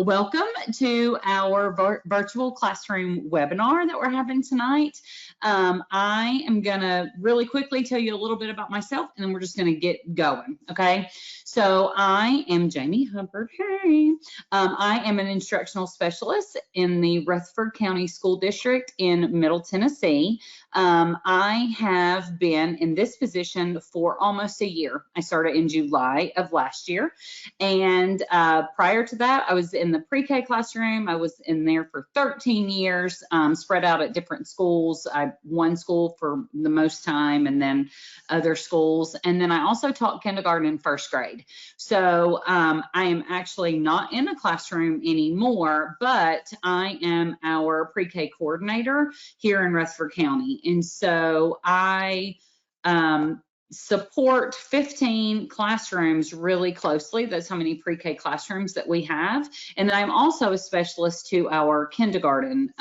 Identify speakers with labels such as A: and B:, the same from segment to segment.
A: Welcome to our virtual classroom webinar that we're having tonight. I am gonna really quickly tell you a little bit about myself and then we're just gonna get going, okay? So I am Jamie Hubbard. Hey. I am an instructional specialist in the Rutherford County School District in Middle Tennessee. I have been in this position for almost a year. I started in July of last year. And prior to that, I was in the pre-K classroom. I was in there for 13 years, spread out at different schools. One school for the most time and then other schools. And then I also taught kindergarten and first grade. So I am actually not in a classroom anymore, but I am our pre-K coordinator here in Rutherford County. And so I support 15 classrooms really closely. That's how many pre-K classrooms that we have. And then I'm also a specialist to our kindergarten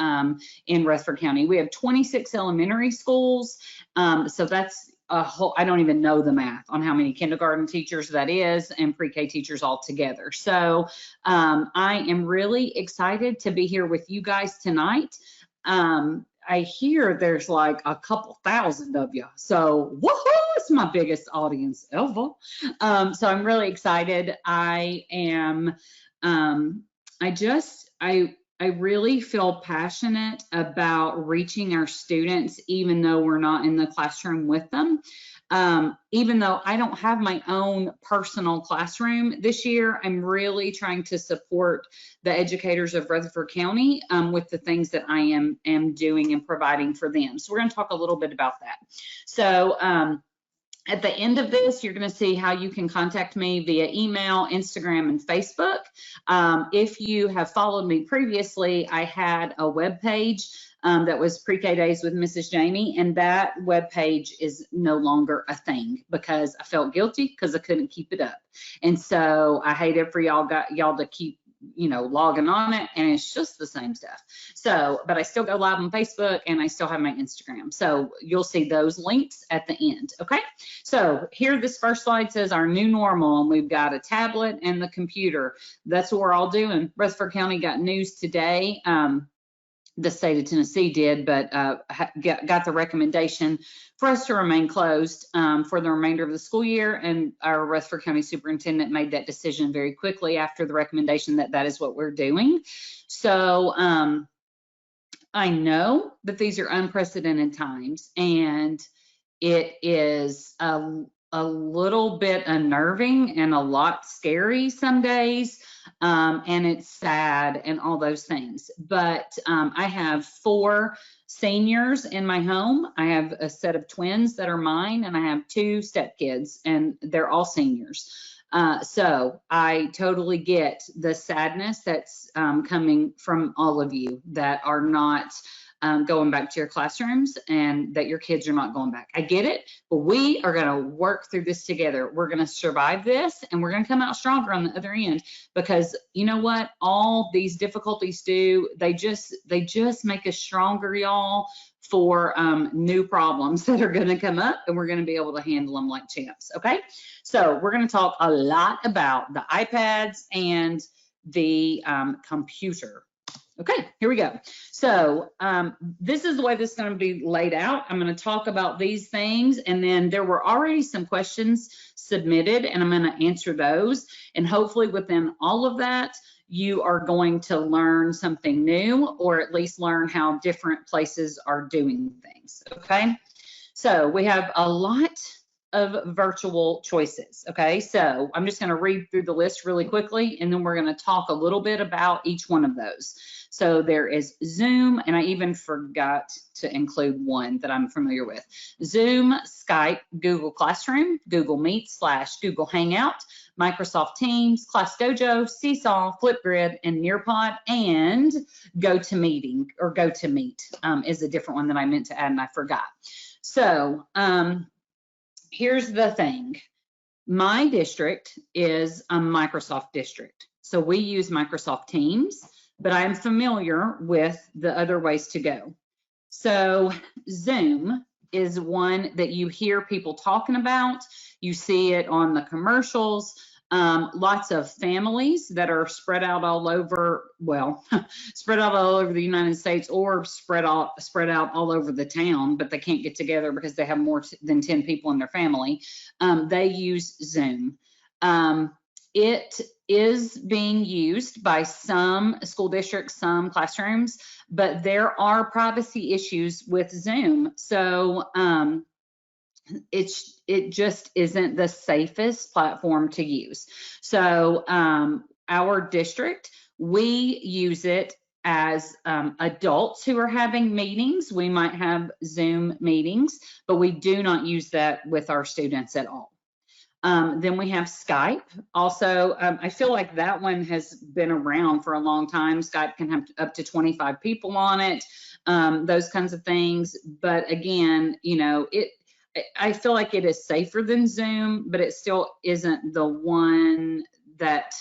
A: in Rutherford County. We have 26 elementary schools. So that's a whole, I don't even know the math on how many kindergarten teachers that is and pre-K teachers all together. So I am really excited to be here with you guys tonight. I hear there's like a couple thousand of you. So woohoo, it's my biggest audience ever. So I'm really excited. I am, I really feel passionate about reaching our students, even though we're not in the classroom with them. Even though I don't have my own personal classroom this year, I'm really trying to support the educators of Rutherford County with the things that I am doing and providing for them. So we're going to talk a little bit about that. So at the end of this, you're going to see how you can contact me via email, Instagram, and Facebook. If you have followed me previously, I had a web page that was Pre-K Days with Mrs. Jamie, and that web page is no longer a thing because I felt guilty because I couldn't keep it up. And so I hated for y'all to keep logging on it, and it's just the same stuff. So, but I still go live on Facebook and I still have my Instagram. So you'll see those links at the end, okay? So here, this first slide says our new normal, and we've got a tablet and the computer. That's what we're all doing. Rutherford County got news today. The state of Tennessee did, but got the recommendation for us to remain closed for the remainder of the school year. And our Rutherford County superintendent made that decision very quickly after the recommendation that that is what we're doing. So I know that these are unprecedented times, and it is a little bit unnerving and a lot scary some days. And it's sad and all those things. But I have 4 seniors in my home. I have a set of twins that are mine, and I have 2 stepkids, and they're all seniors. So I totally get the sadness that's coming from all of you that are not going back to your classrooms and that your kids are not going back. I get it, but we are going to work through this together. We're going to survive this, and we're going to come out stronger on the other end, because you know what? All these difficulties do, they just make us stronger, y'all, for new problems that are going to come up, and we're going to be able to handle them like champs. Okay, so we're going to talk a lot about the iPads and the computer. Okay, here we go. So this is the way this is going to be laid out. I'm going to talk about these things, and then there were already some questions submitted, and I'm going to answer those. And hopefully within all of that, you are going to learn something new, or at least learn how different places are doing things, okay? So we have a lot of virtual choices, okay? So I'm just going to read through the list really quickly, and then we're going to talk a little bit about each one of those. So there is Zoom, and I even forgot to include one that I'm familiar with. Zoom, Skype, Google Classroom, Google Meet / Google Hangout, Microsoft Teams, ClassDojo, Seesaw, Flipgrid, and Nearpod, and GoToMeeting, or GoToMeet is a different one that I meant to add and I forgot. So here's the thing. My district is a Microsoft district. So we use Microsoft Teams, but I'm familiar with the other ways to go. So Zoom is one that you hear people talking about. You see it on the commercials. Lots of families that are spread out all over, well, spread out all over the United States, or spread out all over the town, but they can't get together because they have more than 10 people in their family. They use Zoom. It is being used by some school districts, some classrooms, but there are privacy issues with Zoom. So it just isn't the safest platform to use. So our district, we use it as adults who are having meetings. We might have Zoom meetings, but we do not use that with our students at all. Then we have Skype. Also, I feel like that one has been around for a long time. Skype can have up to 25 people on it, those kinds of things. But again, you know, I feel like it is safer than Zoom, but it still isn't the one that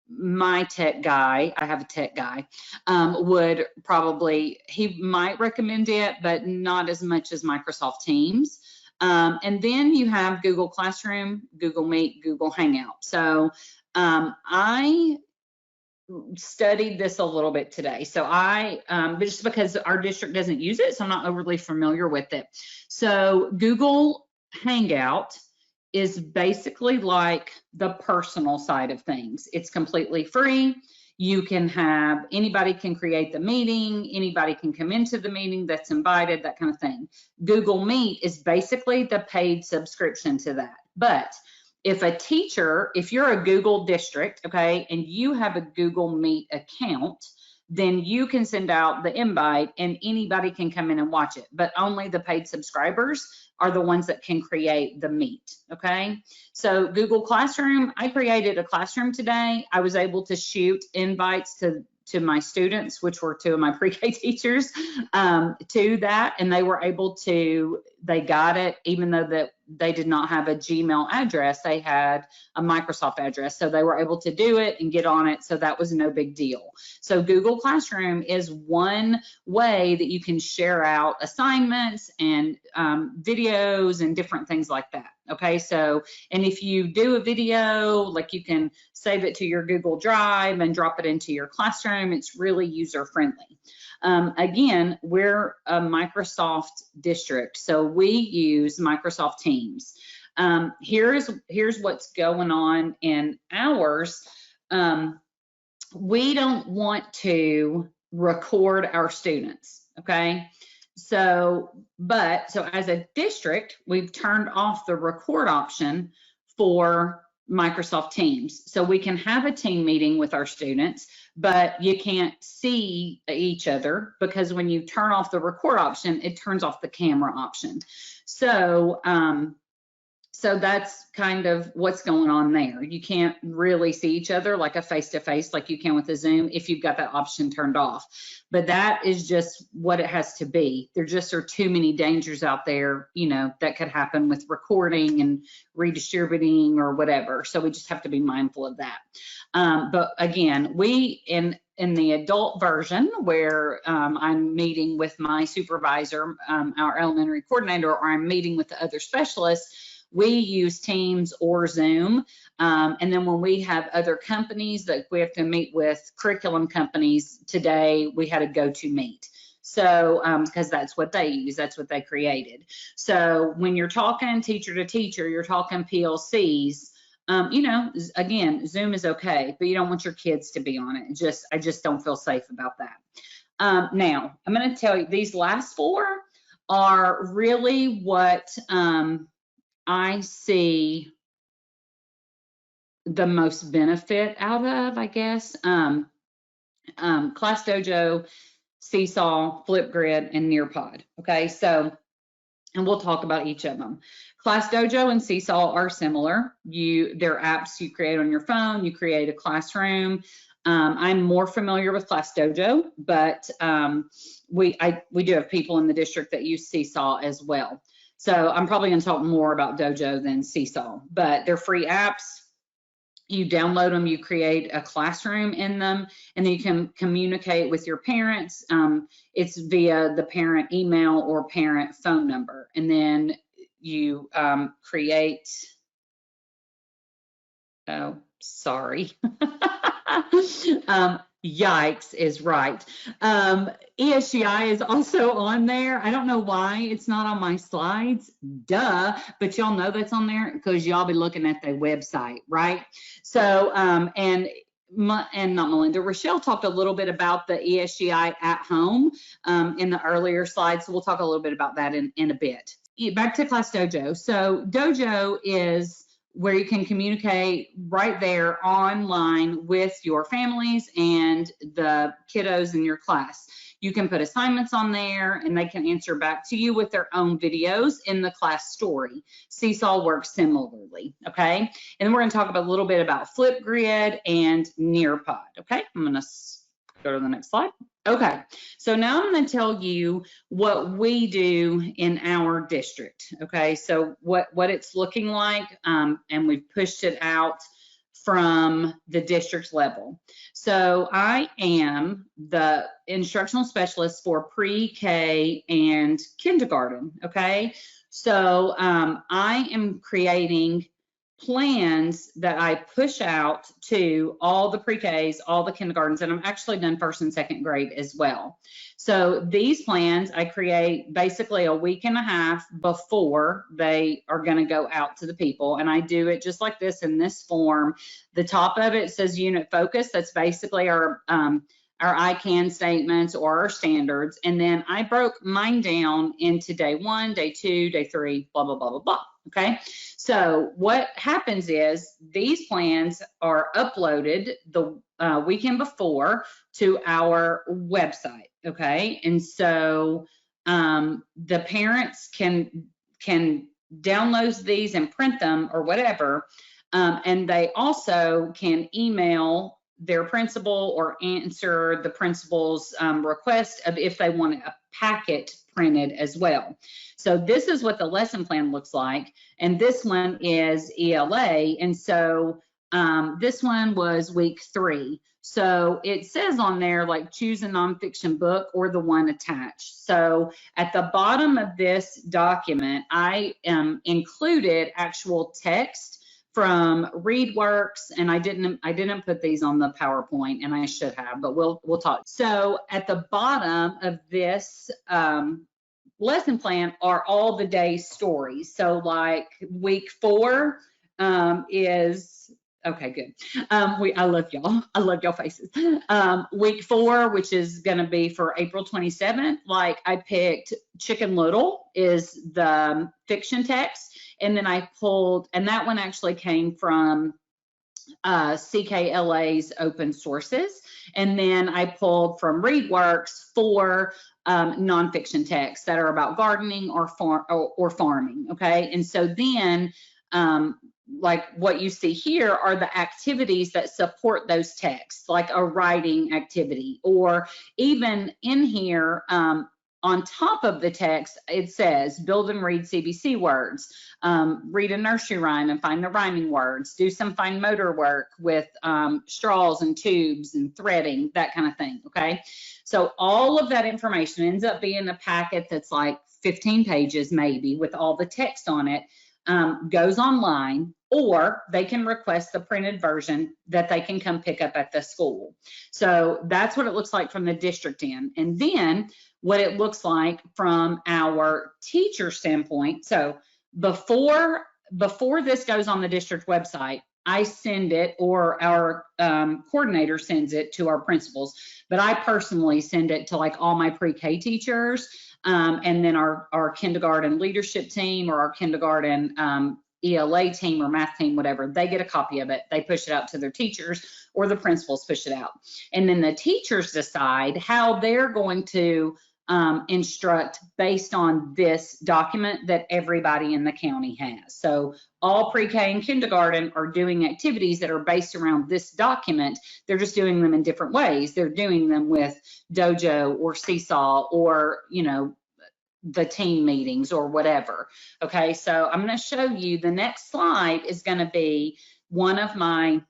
A: my tech guy, I have a tech guy, would probably, he might recommend it, but not as much as Microsoft Teams. And then you have Google Classroom, Google Meet, Google Hangout. So I studied this a little bit today. So just because our district doesn't use it, so I'm not overly familiar with it. So Google Hangout is basically like the personal side of things. It's completely free. You can have, anybody can create the meeting, anybody can come into the meeting that's invited, that kind of thing. Google Meet is basically the paid subscription to that. But if a teacher, if you're a Google district, okay, and you have a Google Meet account, then you can send out the invite and anybody can come in and watch it, but only the paid subscribers are the ones that can create the Meet, okay? So Google Classroom, I created a classroom today. I was able to shoot invites to my students, which were 2 of my pre-K teachers, to that, and they were able to, they got it, even though that they did not have a Gmail address, they had a Microsoft address, so they were able to do it and get on it, so that was no big deal. So Google Classroom is one way that you can share out assignments and videos and different things like that, okay? So, and if you do a video, like you can save it to your Google Drive and drop it into your classroom, it's really user-friendly. Again, we're a Microsoft district, so we use Microsoft Teams. Here's what's going on in ours. We don't want to record our students, okay? So as a district, we've turned off the record option for Microsoft Teams. So we can have a team meeting with our students, but you can't see each other because when you turn off the record option, it turns off the camera option. So, so that's kind of what's going on there. You can't really see each other like a face-to-face like you can with a Zoom if you've got that option turned off. But that is just what it has to be. There just are too many dangers out there, you know, that could happen with recording and redistributing or whatever. So we just have to be mindful of that. But again, we in the adult version where I'm meeting with my supervisor, our elementary coordinator, or I'm meeting with the other specialists, we use Teams or Zoom. And then when we have other companies that we have to meet with, curriculum companies, today we had a GoToMeet. So, because that's what they use, that's what they created. So when you're talking teacher to teacher, you're talking PLCs, you know, again, Zoom is okay, but you don't want your kids to be on it. I just don't feel safe about that. Now, I'm going to tell you, these last 4 are really what I see the most benefit out of, I guess. Class Dojo, Seesaw, Flipgrid, and Nearpod. Okay, so, and we'll talk about each of them. Class Dojo and Seesaw are similar. They're apps you create on your phone. You create a classroom. I'm more familiar with Class Dojo, but we do have people in the district that use Seesaw as well. So I'm probably going to talk more about Dojo than Seesaw, but they're free apps. You download them, you create a classroom in them, and then you can communicate with your parents. It's via the parent email or parent phone number. And then you create, oh, Sorry. Yikes is right. ESGI is also on there. I don't know why it's not on my slides. Duh, but y'all know that's on there because y'all be looking at the website, right? So, and not Melinda, Rochelle talked a little bit about the ESGI at home in the earlier slides. So we'll talk a little bit about that in a bit. Back to Class Dojo. So Dojo is where you can communicate right there online with your families and the kiddos in your class. You can put assignments on there and they can answer back to you with their own videos in the class story. Seesaw works similarly, okay? And then we're gonna talk about a little bit about Flipgrid and Nearpod, okay? I'm gonna go to the next slide. Okay, so now I'm going to tell you what we do in our district. Okay, so what it's looking like, and we've pushed it out from the district level. So I am the instructional specialist for pre-K and kindergarten. Okay, so I am creating plans that I push out to all the pre-Ks, all the kindergartens, and I've actually done first and second grade as well. So these plans I create basically a week and a half before they are going to go out to the people, and I do it just like this in this form. The top of it says unit focus. That's basically our I can statements or our standards, and then I broke mine down into day 1, day 2, day 3, blah, blah, blah, blah, blah. Okay, so what happens is these plans are uploaded the weekend before to our website. Okay, and so the parents can download these and print them or whatever, and they also can email their principal or answer the principal's request of if they want a packet printed as well. So this is what the lesson plan looks like, and this one is ELA, and so this one was week 3. So it says on there like choose a nonfiction book or the one attached. So at the bottom of this document, I included actual text from ReadWorks, and I didn't put these on the PowerPoint, and I should have, but we'll talk. So at the bottom of this lesson plan are all the day's stories. So like week 4 is okay, good. I love y'all. I love y'all faces. Week 4, which is going to be for April 27th, like I picked Chicken Little is the fiction text. And then I pulled, and that one actually came from CKLA's open sources. And then I pulled from ReadWorks 4 nonfiction texts that are about gardening or farming. Okay. And so then, like what you see here are the activities that support those texts, like a writing activity, or even in here, on top of the text, it says build and read CBC words, read a nursery rhyme and find the rhyming words, do some fine motor work with straws and tubes and threading, that kind of thing, okay? So all of that information ends up being a packet that's like 15 pages maybe with all the text on it, goes online, or they can request the printed version that they can come pick up at the school. So that's what it looks like from the district end. And then what it looks like from our teacher standpoint. So before this goes on the district website, I send it, or our coordinator sends it to our principals, but I personally send it to like all my pre-K teachers, and then our kindergarten leadership team or our kindergarten ELA team or math team, whatever, they get a copy of it. They push it out to their teachers, or the principals push it out. And then the teachers decide how they're going to instruct based on this document that everybody in the county has. So all pre-K and kindergarten are doing activities that are based around this document. They're just doing them in different ways. They're doing them with Dojo or Seesaw or, you know, the team meetings or whatever. Okay, so I'm going to show you, the next slide is going to be one of my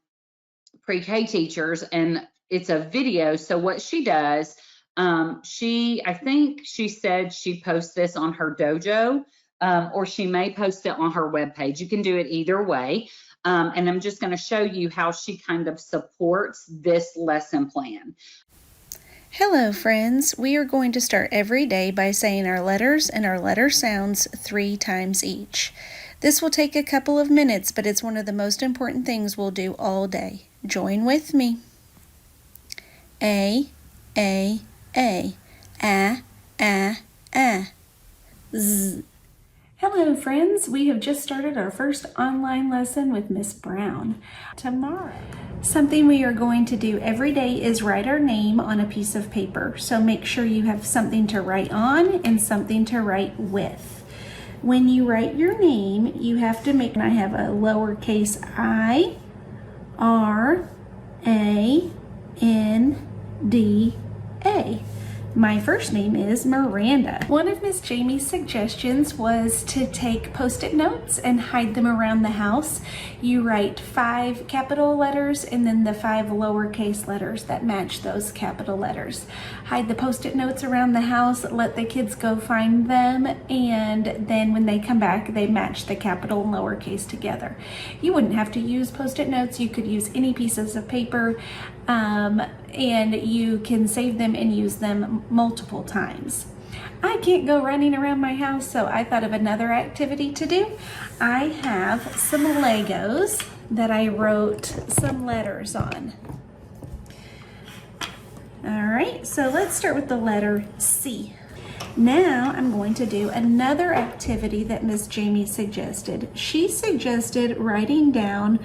A: pre-K teachers, and it's a video. So what she does, I think she said she posts this on her Dojo, or she may post it on her webpage. You can do it either way. And I'm just going to show you how she kind of supports this lesson plan.
B: Hello friends, we are going to start every day by saying our letters and our letter sounds 3 times each. This will take a couple of minutes, but it's one of the most important things we'll do all day. Join with me. A, A, A, Z. Hello friends, we have just started our first online lesson with Miss Brown. Tomorrow, something we are going to do every day is write our name on a piece of paper. So make sure you have something to write on and something to write with. When you write your name, you have to make, I have a lowercase I, R, A, N, D, A. My first name is Miranda. One of Miss Jamie's suggestions was to take Post-it notes and hide them around the house. You write 5 capital letters and then the 5 lowercase letters that match those capital letters. Hide the Post-it notes around the house, let the kids go find them, and then when they come back, they match the capital and lowercase together. You wouldn't have to use Post-it notes. You could use any pieces of paper. And you can save them and use them multiple times. I can't go running around my house, so I thought of another activity to do. I have some Legos that I wrote some letters on. All right, so let's start with the letter C. Now I'm going to do another activity that Miss Jamie suggested. She suggested writing down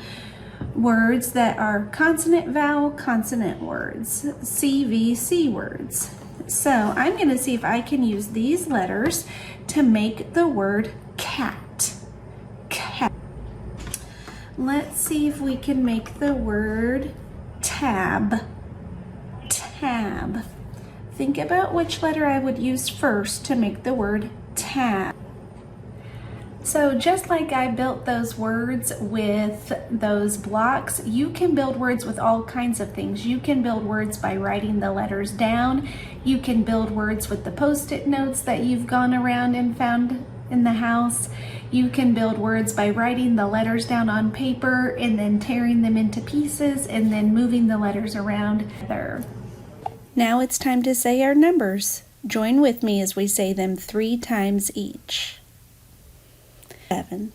B: words that are consonant, vowel, consonant words, CVC words. So I'm going to see if I can use these letters to make the word cat. Cat. Let's see if we can make the word tab. Tab. Think about which letter I would use first to make the word tab. So just like I built those words with those blocks, you can build words with all kinds of things. You can build words by writing the letters down. You can build words with the Post-it notes that you've gone around and found in the house. You can build words by writing the letters down on paper and then tearing them into pieces and then moving the letters around there. Now it's time to say our numbers. Join with me as we say them 3 times each. 7.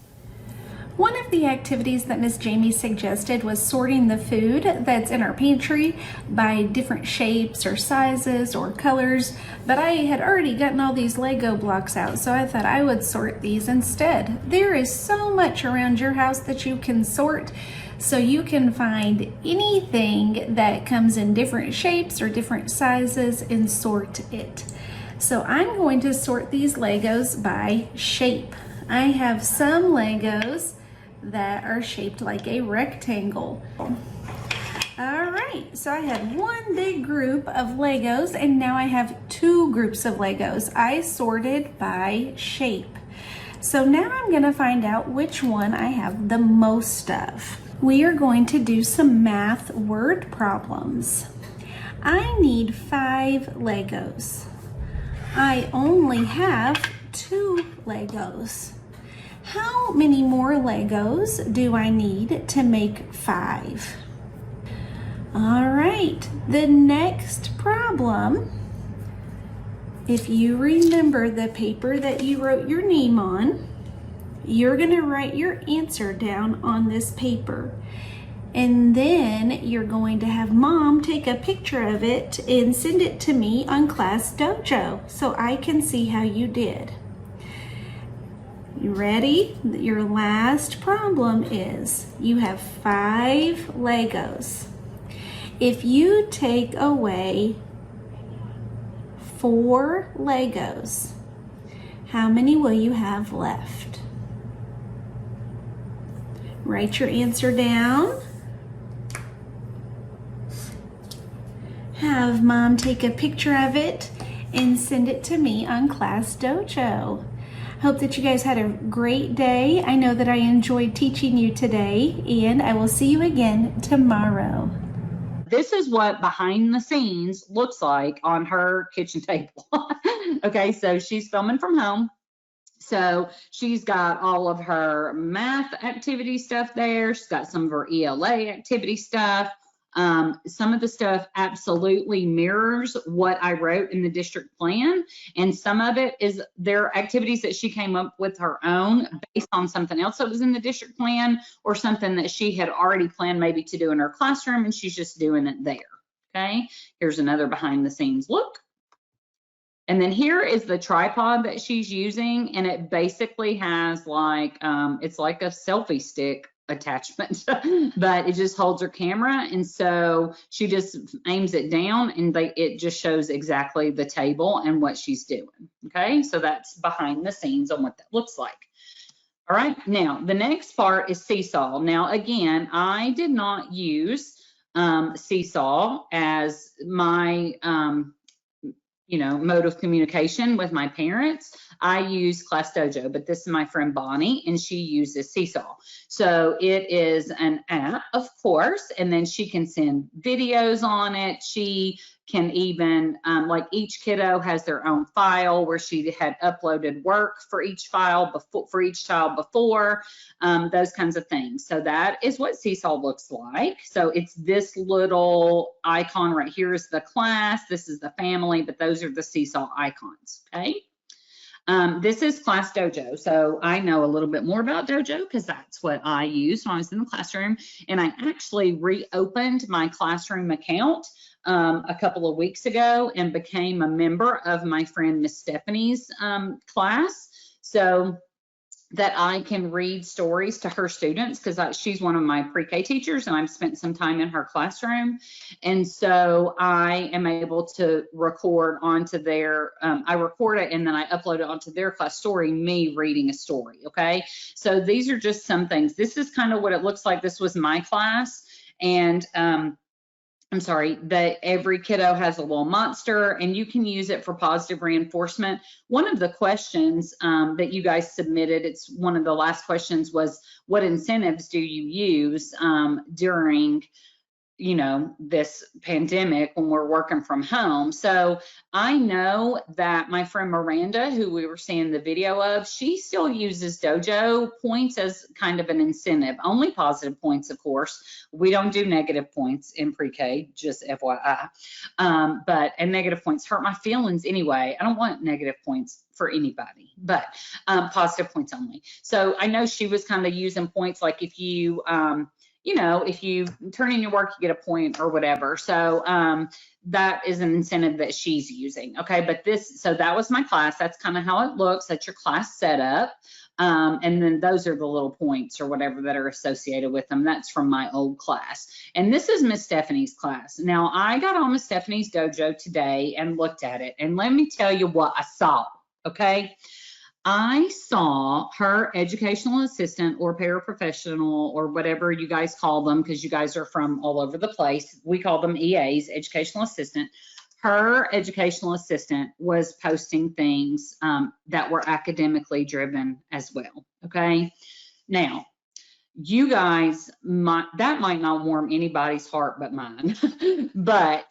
B: One of the activities that Miss Jamie suggested was sorting the food that's in our pantry by different shapes or sizes or colors, but I had already gotten all these Lego blocks out, so I thought I would sort these instead. There is so much around your house that you can sort, so you can find anything that comes in different shapes or different sizes and sort it. So I'm going to sort these Legos by shape. I have some Legos that are shaped like a rectangle. All right, so I had one big group of Legos and now I have 2 groups of Legos. I sorted by shape. So now I'm gonna find out which one I have the most of. We are going to do some math word problems. I need 5 Legos. I only have 2 Legos. How many more Legos do I need to make 5? All right, the next problem, if you remember the paper that you wrote your name on, you're gonna write your answer down on this paper. And then you're going to have Mom take a picture of it and send it to me on Class Dojo so I can see how you did. You ready? Your last problem is you have 5 Legos. If you take away 4 Legos, how many will you have left? Write your answer down. Have Mom take a picture of it and send it to me on Class Dojo. Hope that you guys had a great day. I know that I enjoyed teaching you today, and I will see you again tomorrow.
A: This is what behind the scenes looks like on her kitchen table. Okay, so she's filming from home. So she's got all of her math activity stuff there. She's got some of her ELA activity stuff. Some of the stuff absolutely mirrors what I wrote in the district plan, and some of it is their activities that she came up with her own based on something else that was in the district plan, or something that she had already planned maybe to do in her classroom, and she's just doing it there. Okay, here's another behind the scenes look. And then here is the tripod that she's using, and it basically has like, it's like a selfie stick attachment, but it just holds her camera. And so she just aims it down, and it just shows exactly the table and what she's doing. Okay, so that's behind the scenes on what that looks like. All right, now the next part is Seesaw. Now, again, I did not use Seesaw as my mode of communication with my parents. I use Class Dojo, but this is my friend Bonnie, and she uses Seesaw. So it is an app, of course, and then she can send videos on it. She can even, like each kiddo has their own file where she had uploaded work for each file before, for each child before, those kinds of things. So that is what Seesaw looks like. So it's this little icon right here is the class, this is the family, but those are the Seesaw icons, okay? This is Class Dojo. So I know a little bit more about Dojo because that's what I used when I was in the classroom. And I actually reopened my classroom account a couple of weeks ago and became a member of my friend Miss Stephanie's class, so that I can read stories to her students, because she's one of my pre-K teachers and I've spent some time in her classroom. And so I am able to record onto their, I record it and then I upload it onto their class story, me reading a story, okay? So these are just some things. This is kind of what it looks like. This was my class, and I'm sorry, that every kiddo has a little monster, and you can use it for positive reinforcement. One of the questions that you guys submitted, it's one of the last questions, was what incentives do you use during this pandemic when we're working from home? So I know that my friend Miranda, who we were seeing the video of, she still uses Dojo points as kind of an incentive. Only positive points, of course. We don't do negative points in pre-K, just FYI. And negative points hurt my feelings anyway. I don't want negative points for anybody, but positive points only. So I know she was kind of using points like if you if you turn in your work, you get a point or whatever. So that is an incentive that she's using. Okay, but so that was my class. That's kind of how it looks. That's your class setup. And then those are the little points or whatever that are associated with them. That's from my old class. And this is Miss Stephanie's class. Now, I got on Miss Stephanie's Dojo today and looked at it. And let me tell you what I saw, okay? I saw her educational assistant or paraprofessional or whatever you guys call them, because you guys are from all over the place. We call them EAs, educational assistant. Her educational assistant was posting things that were academically driven as well, okay? Now, you guys, that might not warm anybody's heart but mine, but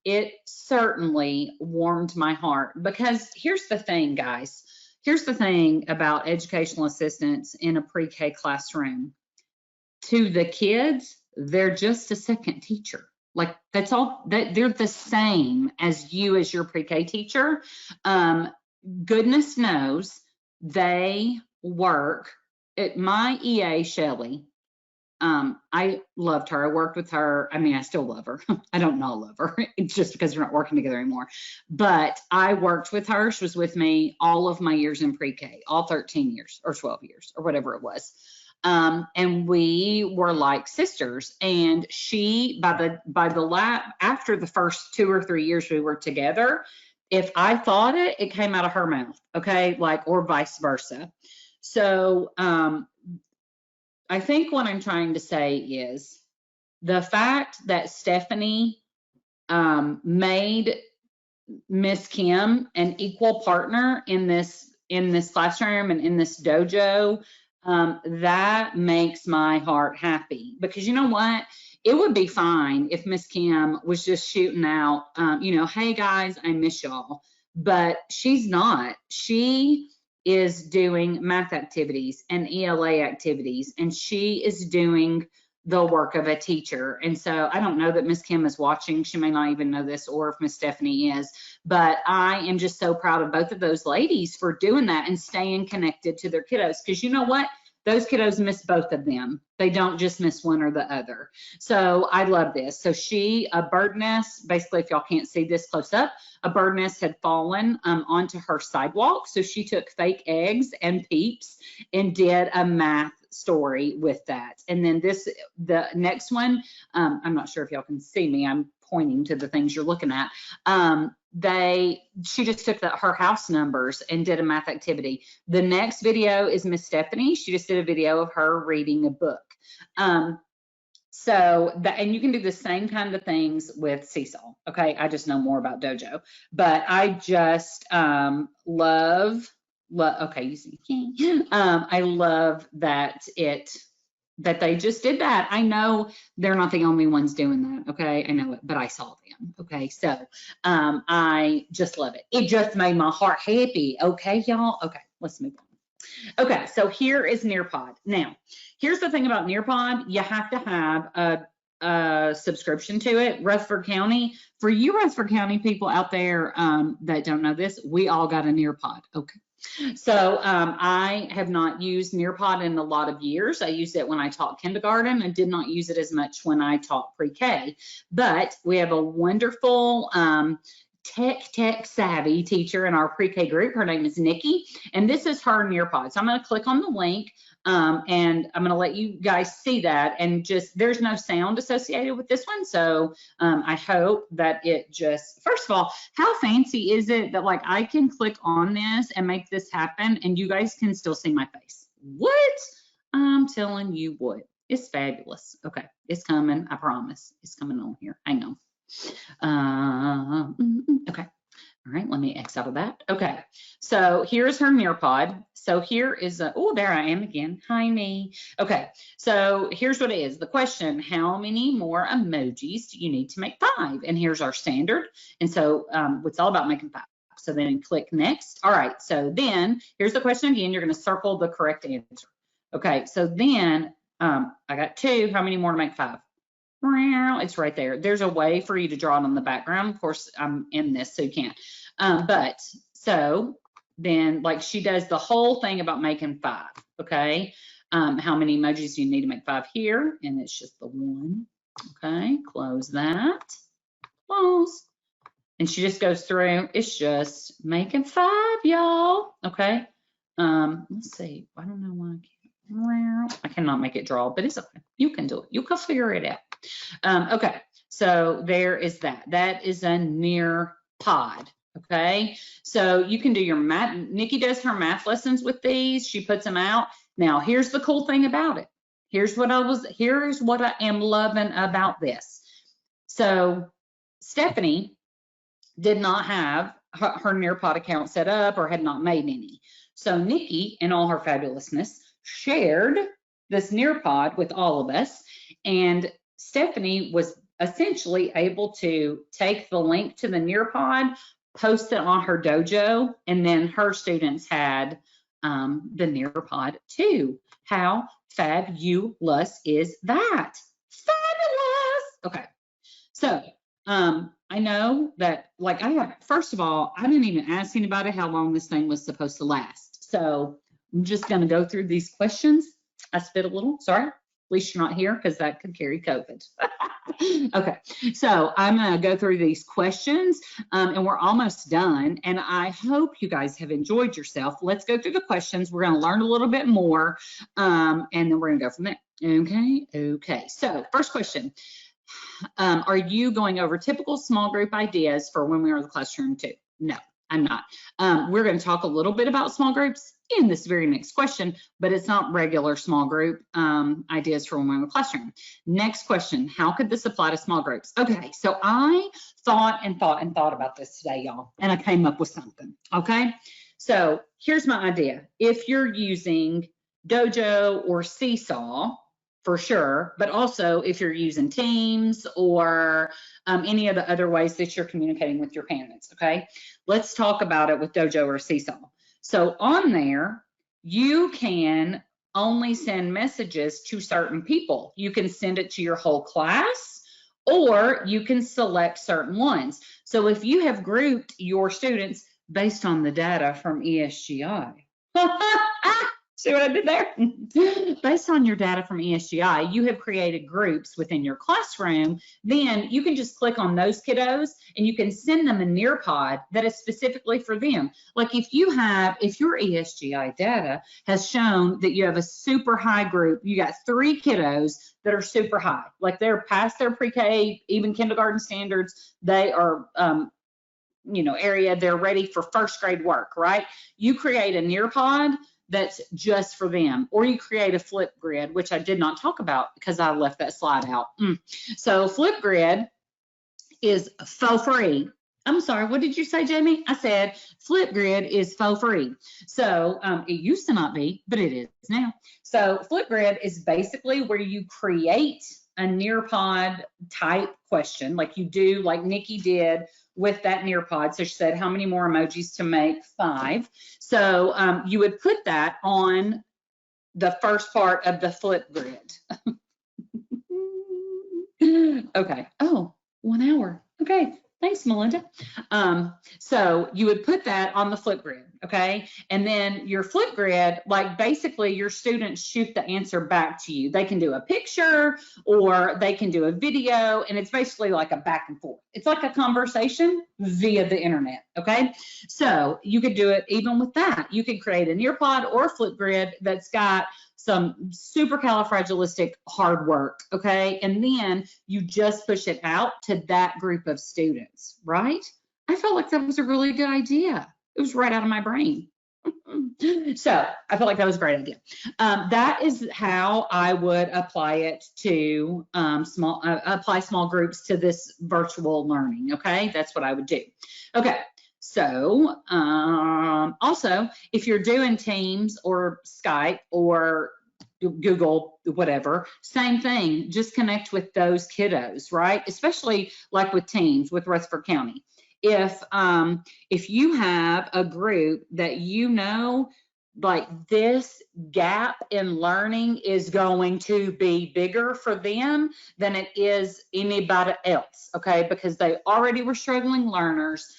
A: it certainly warmed my heart, because here's the thing, guys. Here's the thing about educational assistants in a pre-K classroom. To the kids, they're just a second teacher. Like, that's all, they're the same as you as your pre-K teacher. Goodness knows they work. My EA, Shelly, I loved her. I worked with her. I mean, I still love her. I don't not love her. It's just because we're not working together anymore. But I worked with her. She was with me all of my years in pre-K, all 13 years or 12 years or whatever it was. And we were like sisters. And she, after the first 2 or 3 years we were together, if I thought it, it came out of her mouth. Okay, like, or vice versa. So, I think what I'm trying to say is the fact that Stephanie made Miss Kim an equal partner in this classroom and in this dojo, that makes my heart happy. Because you know what? It would be fine if Miss Kim was just shooting out, hey guys, I miss y'all. But she's not. She is doing math activities and ELA activities, and she is doing the work of a teacher. And so I don't know that Miss Kim is watching. She may not even know this, or if Miss Stephanie is, but I am just so proud of both of those ladies for doing that and staying connected to their kiddos. Because you know what? Those kiddos miss both of them. They don't just miss one or the other. So I love this. So a bird nest, basically, if y'all can't see this close up, a bird nest had fallen onto her sidewalk. So she took fake eggs and peeps and did a math story with that. And then the next one, I'm not sure if y'all can see me. I'm pointing to the things you're looking at. She just took her house numbers and did a math activity. The next video is Miss Stephanie. She just did a video of her reading a book. And you can do the same kind of things with Seesaw. Okay, I just know more about Dojo, but I just love. Okay, you see, I love that they just did that. I know they're not the only ones doing that. Okay, I know it, but I saw them. Okay, so I just love it. It just made my heart happy. Okay, y'all. Okay, let's move on. Okay, so here is Nearpod. Now, here's the thing about Nearpod. You have to have a subscription to it. Rutherford County, for you Rutherford County people out there that don't know this, we all got a Nearpod. Okay. So I have not used Nearpod in a lot of years. I used it when I taught kindergarten. I did not use it as much when I taught pre-K, but we have a wonderful tech savvy teacher in our pre-K group. Her name is Nikki, and this is her Nearpod. So I'm going to click on the link and I'm going to let you guys see that, and just there's no sound associated with this one. So I hope that it just, first of all, how fancy is it that like I can click on this and make this happen and you guys can still see my face? What? I'm telling you what, it's fabulous. Okay, it's coming. I promise it's coming on here. Hang on. Okay. All right, let me X out of that. Okay, so here's her Nearpod. So here is oh, there I am again. Hi, me. Okay, so here's what it is. The question, how many more emojis do you need to make 5? And here's our standard. And so it's all about making 5. So then click next. All right, so then here's the question again. You're going to circle the correct answer. Okay, so then I got 2. How many more to make 5? It's right there. There's a way for you to draw it on the background. Of course, I'm in this, so you can't. But so then, like, she does the whole thing about making 5. Okay. How many emojis do you need to make 5 here? And it's just the 1. Okay. Close that. Close. And she just goes through. It's just making 5, y'all. Okay. Let's see. I don't know why I can't. I cannot make it draw, but it's okay. You can do it. You can figure it out. Okay, so there is that. That is a Nearpod. Okay, so you can do your math. Nikki does her math lessons with these. She puts them out. Now, here's the cool thing about it. Here's what I am loving about this. So Stephanie did not have her Nearpod account set up or had not made any. So Nikki, in all her fabulousness, shared this Nearpod with all of us, and Stephanie was essentially able to take the link to the Nearpod, post it on her dojo, and then her students had the Nearpod too. How fabulous is that? Fabulous. Okay, so I know that, like, first of all, I didn't even ask anybody how long this thing was supposed to last. So I'm just going to go through these questions. I spit a little, sorry. At least you're not here because that could carry COVID. Okay, so I'm going to go through these questions and we're almost done. And I hope you guys have enjoyed yourself. Let's go through the questions. We're going to learn a little bit more and then we're going to go from there. Okay. So first question, are you going over typical small group ideas for when we are in the classroom too? No, I'm not. We're going to talk a little bit about small groups in this very next question, but it's not regular small group ideas for when we're in the classroom. Next question, how could this apply to small groups? Okay, so I thought about this today, y'all, and I came up with something, okay? So here's my idea. If you're using Dojo or Seesaw, for sure, but also if you're using Teams or any of the other ways that you're communicating with your parents, okay? Let's talk about it with Dojo or Seesaw. So on there, you can only send messages to certain people. You can send it to your whole class, or you can select certain ones. So if you have grouped your students based on the data from ESGI, see what I did there? Based on your data from ESGI, you have created groups within your classroom. Then you can just click on those kiddos and you can send them a Nearpod that is specifically for them. Like if your ESGI data has shown that you have a super high group, you got 3 kiddos that are super high, like they're past their pre-K, even kindergarten standards, they are, area, they're ready for first grade work, right? You create a Nearpod that's just for them, or you create a Flipgrid, which I did not talk about because I left that slide out. So Flipgrid is for free. I'm sorry, what did you say, Jamie? I said Flipgrid is for free. So it used to not be, but it is now. So Flipgrid is basically where you create a Nearpod type question, like you do, like Nikki did with that Nearpod. So she said, how many more emojis to make? 5. So you would put that on the first part of the Flipgrid. Okay. Oh, 1 hour. Okay. Thanks, Melinda. So you would put that on the Flipgrid, okay? And then your Flipgrid, like basically your students shoot the answer back to you. They can do a picture or they can do a video, and it's basically like a back and forth. It's like a conversation via the internet, okay? So you could do it even with that. You could create a Nearpod or a Flipgrid that's got some supercalifragilistic hard work, okay? And then you just push it out to that group of students, right? I felt like that was a really good idea. It was right out of my brain. So I felt like that was a great idea. That is how I would apply it to apply small groups to this virtual learning, okay? That's what I would do. Okay. So also, if you're doing Teams or Skype or Google, whatever, same thing, just connect with those kiddos, right? Especially like with Teams with Rutherford County. If you have a group that like this gap in learning is going to be bigger for them than it is anybody else, okay? Because they already were struggling learners.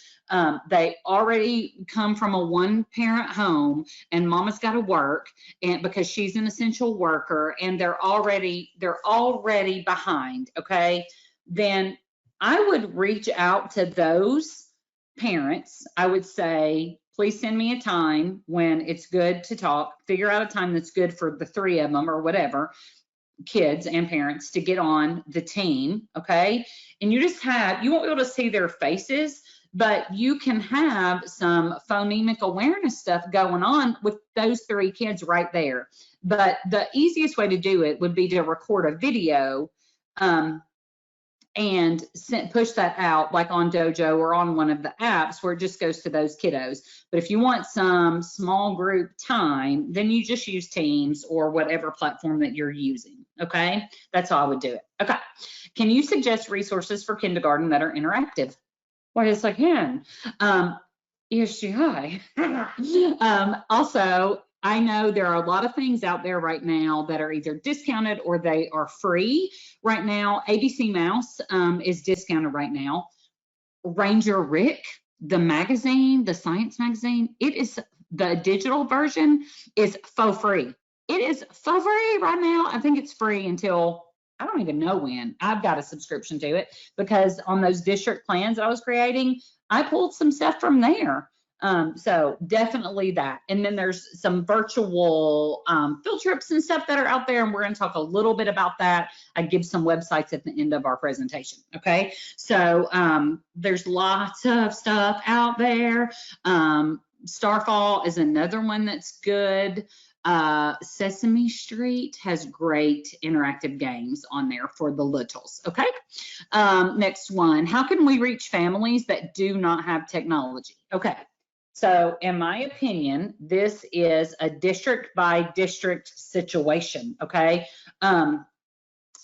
A: They already come from a 1-parent home, and mama's got to work, and because she's an essential worker, and they're already behind, okay? Then I would reach out to those parents. I would say, please send me a time when it's good to talk, figure out a time that's good for the 3 of them or whatever, kids and parents, to get on the team, okay? And you won't be able to see their faces, but you can have some phonemic awareness stuff going on with those 3 kids right there. But the easiest way to do it would be to record a video and push that out like on Dojo or on one of the apps where it just goes to those kiddos. But if you want some small group time, then you just use Teams or whatever platform that you're using, okay? That's how I would do it. Okay. Can you suggest resources for kindergarten that are interactive? Well, yes, I can. ESGI. Also, I know there are a lot of things out there right now that are either discounted or they are free right now. ABC Mouse is discounted right now. Ranger Rick, the magazine, the science magazine, the digital version is for free. It is for free right now. I think it's free until I don't even know when. I've got a subscription to it because on those district plans that I was creating, I pulled some stuff from there. So definitely that. And then there's some virtual field trips and stuff that are out there, and we're going to talk a little bit about that. I give some websites at the end of our presentation. Okay, so there's lots of stuff out there. Starfall is another one that's good. Sesame Street has great interactive games on there for the littles. Okay, next one. How can we reach families that do not have technology? Okay, so in my opinion, this is a district by district situation. Okay,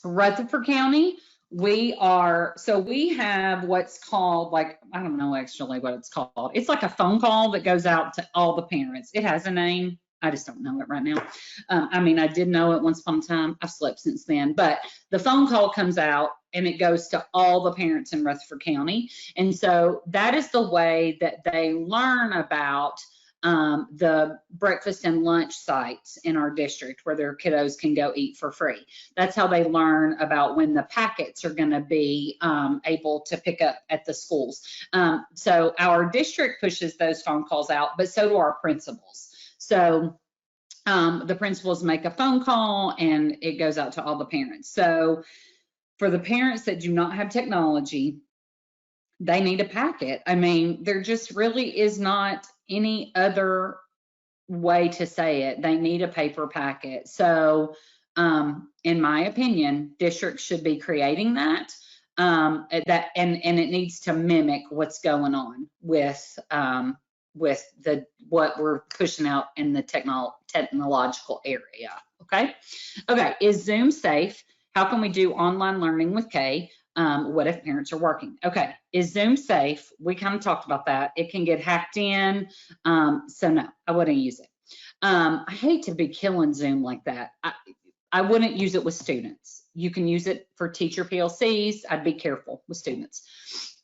A: Rutherford County, we have what's called, like, I don't know actually what it's called. It's like a phone call that goes out to all the parents. It has a name. I just don't know it right now. I mean, I did know it once upon a time. I've slept since then, but the phone call comes out and it goes to all the parents in Rutherford County. And so that is the way that they learn about the breakfast and lunch sites in our district where their kiddos can go eat for free. That's how they learn about when the packets are going to be able to pick up at the schools. So our district pushes those phone calls out, but so do our principals. So the principals make a phone call and it goes out to all the parents. So for the parents that do not have technology, they need a packet. I mean, there just really is not any other way to say it. They need a paper packet. So in my opinion, districts should be creating that. And it needs to mimic what's going on with what we're pushing out in the technological area. Okay. Is Zoom safe? How can we do online learning with Kay? What if parents are working? Okay, is Zoom safe? We kind of talked about that. It can get hacked in. So no, I wouldn't use it. I hate to be killing Zoom like that. I wouldn't use it with students. You can use it for teacher PLCs. I'd be careful with students.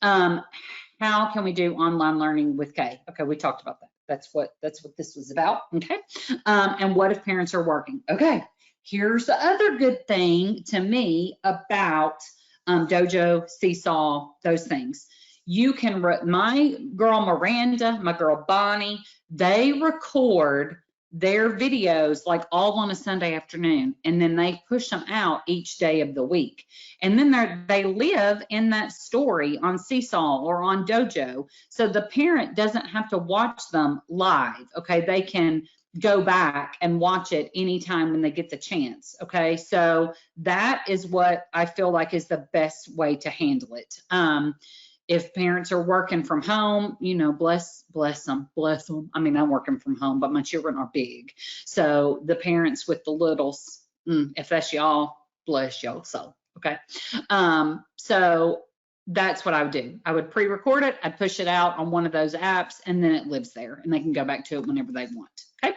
A: How can we do online learning with Kay? Okay, we talked about that. That's what this was about. Okay, and what if parents are working? Okay, here's the other good thing to me about Dojo, Seesaw, those things. You can, my girl Miranda, my girl Bonnie, they record their videos like all on a Sunday afternoon, and then they push them out each day of the week. And then they live in that story on Seesaw or on Dojo. So the parent doesn't have to watch them live. Okay, they can go back and watch it anytime when they get the chance. Okay, so that is what I feel like is the best way to handle it. If parents are working from home, you know, bless them. I mean, I'm working from home, but my children are big. So the parents with the littles, if that's y'all, bless y'all soul. Okay, so that's what I would do. I would pre-record it, I'd push it out on one of those apps, and then it lives there and they can go back to it whenever they want. Okay.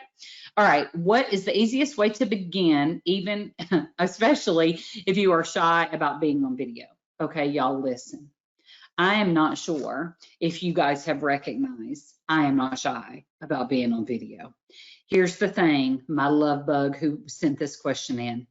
A: All right. What is the easiest way to begin, even especially if you are shy about being on video? Okay, y'all listen. I am not sure if you guys have recognized I am not shy about being on video. Here's the thing, my love bug who sent this question in.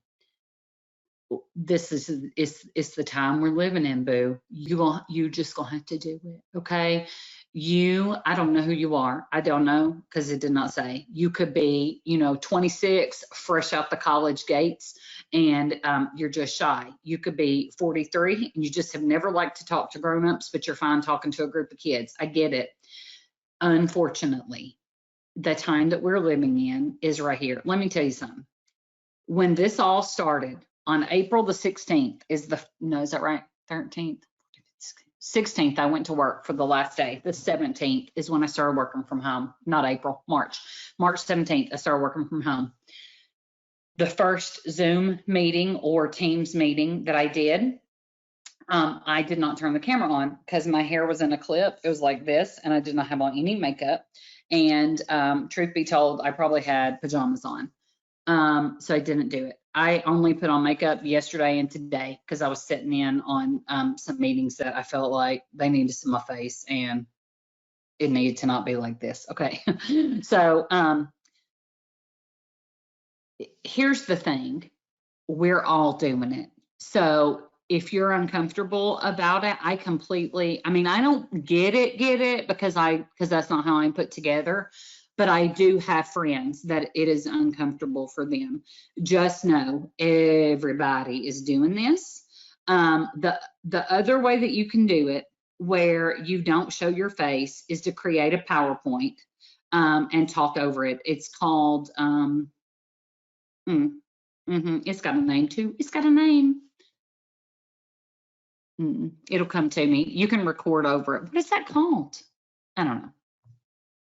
A: This is the time we're living in, boo. You just gonna have to do it, okay? I don't know who you are. I don't know, because it did not say. You could be, 26, fresh out the college gates, and you're just shy. You could be 43 and you just have never liked to talk to grown-ups, but you're fine talking to a group of kids. I get it. Unfortunately, the time that we're living in is right here. Let me tell you something. When this all started, on April the 16th is that right? 13th, 16th, I went to work for the last day. The 17th is when I started working from home, not April, March 17th, I started working from home. The first Zoom meeting or Teams meeting that I did not turn the camera on because my hair was in a clip. It was like this, and I did not have on any makeup. And truth be told, I probably had pajamas on. So I didn't do it. I only put on makeup yesterday and today because I was sitting in on some meetings that I felt like they needed to see my face, and it needed to not be like this. Okay. So here's the thing. We're all doing it. So if you're uncomfortable about it, I don't get it because that's not how I'm put together. But I do have friends that it is uncomfortable for them. Just know everybody is doing this. The other way that you can do it where you don't show your face is to create a PowerPoint and talk over it. It's called, it's got a name too. It's got a name. It'll come to me. You can record over it. What is that called? I don't know.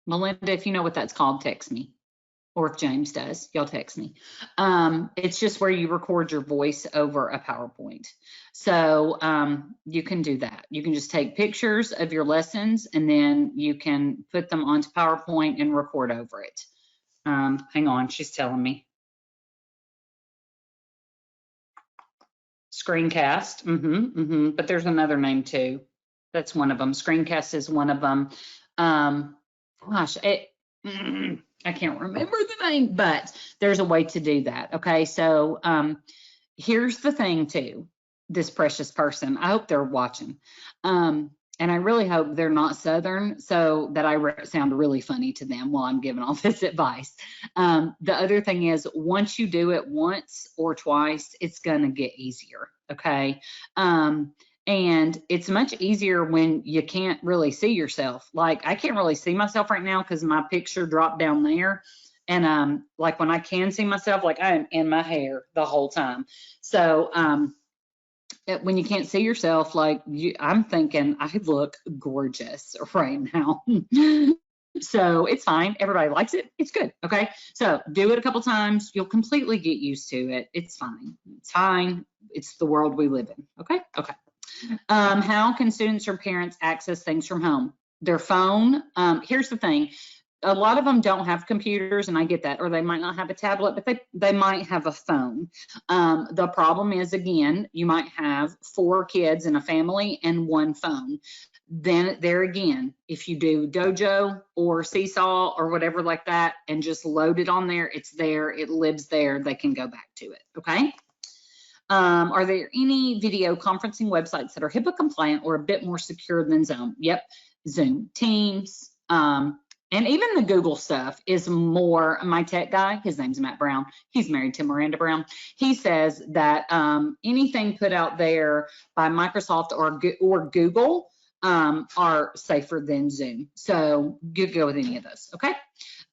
A: Melinda, if you know what that's called, text me. or if James does, y'all text me. It's just where you record your voice over a PowerPoint. So you can do that. You can just take pictures of your lessons and then you can put them onto PowerPoint and record over it. Hang on, she's telling me. Screencast, but there's another name too. That's one of them. Screencast is one of them. Gosh, I can't remember the name, but there's a way to do that. Okay, so here's the thing too, this precious person, I hope they're watching. And I really hope they're not Southern so that I sound really funny to them while I'm giving all this advice. The other thing is, once you do it once or twice, it's going to get easier, okay? And it's much easier when you can't really see yourself. Like, I can't really see myself right now because my picture dropped down there. And like when I can see myself, like I am in my hair the whole time. So when you can't see yourself, like I'm thinking I look gorgeous right now. So it's fine. Everybody likes it. It's good. Okay. So do it a couple times. You'll completely get used to it. It's fine. It's fine. It's the world we live in. Okay. Okay. How can students or parents access things from home? Their phone. Here's the thing. A lot of them don't have computers, and I get that, or they might not have a tablet, but they might have a phone. The problem is, again, you might have 4 kids in a family and 1 phone. Then there again, if you do Dojo or Seesaw or whatever like that and just load it on there, it's there, it lives there, they can go back to it, okay? Are there any video conferencing websites that are HIPAA compliant or a bit more secure than Zoom? Yep, Zoom, Teams, and even the Google stuff is more. My tech guy, his name's Matt Brown, he's married to Miranda Brown. He says that anything put out there by Microsoft or Google are safer than Zoom. So you go with any of those, okay?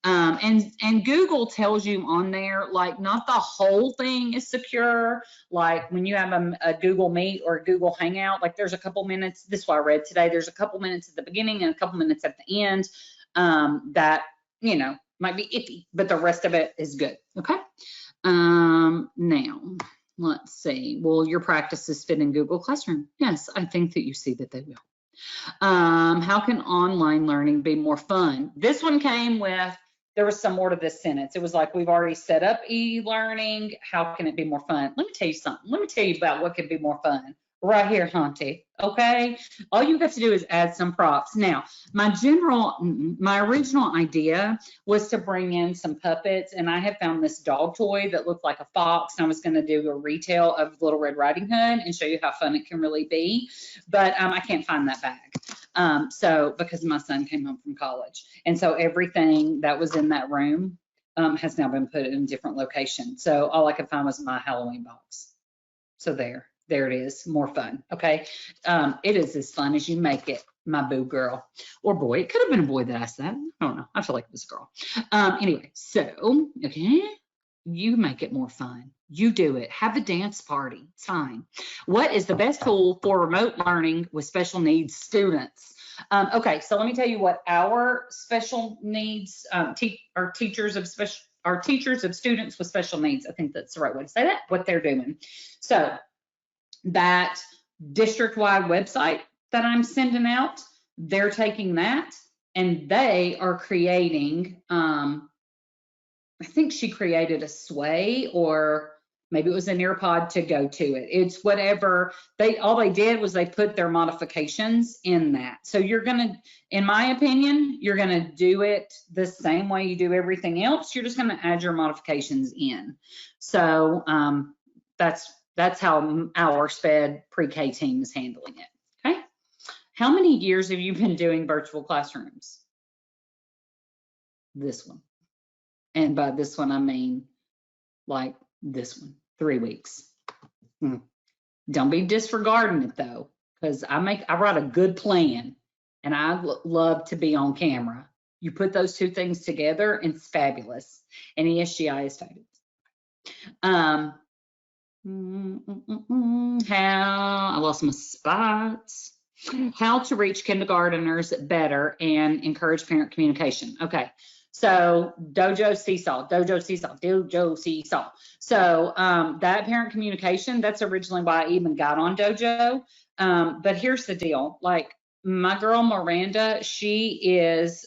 A: And Google tells you on there, like, not the whole thing is secure. Like when you have a Google Meet or a Google Hangout, like there's a couple minutes, this is what I read today, there's a couple minutes at the beginning and a couple minutes at the end that, you know, might be iffy, but the rest of it is good, okay? Now, let's see. Will your practices fit in Google Classroom? Yes, I think that you see that they will. How can online learning be more fun? This one came with, there was some more to this sentence. It was like, we've already set up e-learning. How can it be more fun? Let me tell you something. Let me tell you about what could be more fun right here, Hunty. Okay. All you got to do is add some props. Now, my original idea was to bring in some puppets, and I had found this dog toy that looked like a fox, and I was going to do a retail of Little Red Riding Hood and show you how fun it can really be. But I can't find that bag. So because my son came home from college, and so everything that was in that room has now been put in a different location. So all I could find was my Halloween box. So there it is, more fun, okay? It is as fun as you make it, my boo girl, or boy. It could have been a boy that I said. I don't know. I feel like it was a girl. Anyway, so, okay, you make it more fun. You do it. Have a dance party. It's fine. What is the best tool for remote learning with special needs students? Okay, so let me tell you what our special needs teachers of students with special needs. I think that's the right way to say that, what they're doing. So that district-wide website that I'm sending out, they're taking that and they are creating, I think she created a Sway, or maybe it was a Nearpod to go to it. It's whatever. All they did was they put their modifications in that. So you're gonna, in my opinion, you're gonna do it the same way you do everything else. You're just gonna add your modifications in. So that's how our SPED pre-K team is handling it, okay? How many years have you been doing virtual classrooms? This one. And by this one, I mean like this one, 3 weeks. Don't be disregarding it though, because I write a good plan and I love to be on camera. You put those two things together and it's fabulous. And ESGI is fabulous. I lost my spots. How to reach kindergarteners better and encourage parent communication. Okay, So dojo seesaw, dojo seesaw, dojo seesaw. So that parent communication, that's originally why I even got on dojo. But here's the deal, like my girl Miranda, she is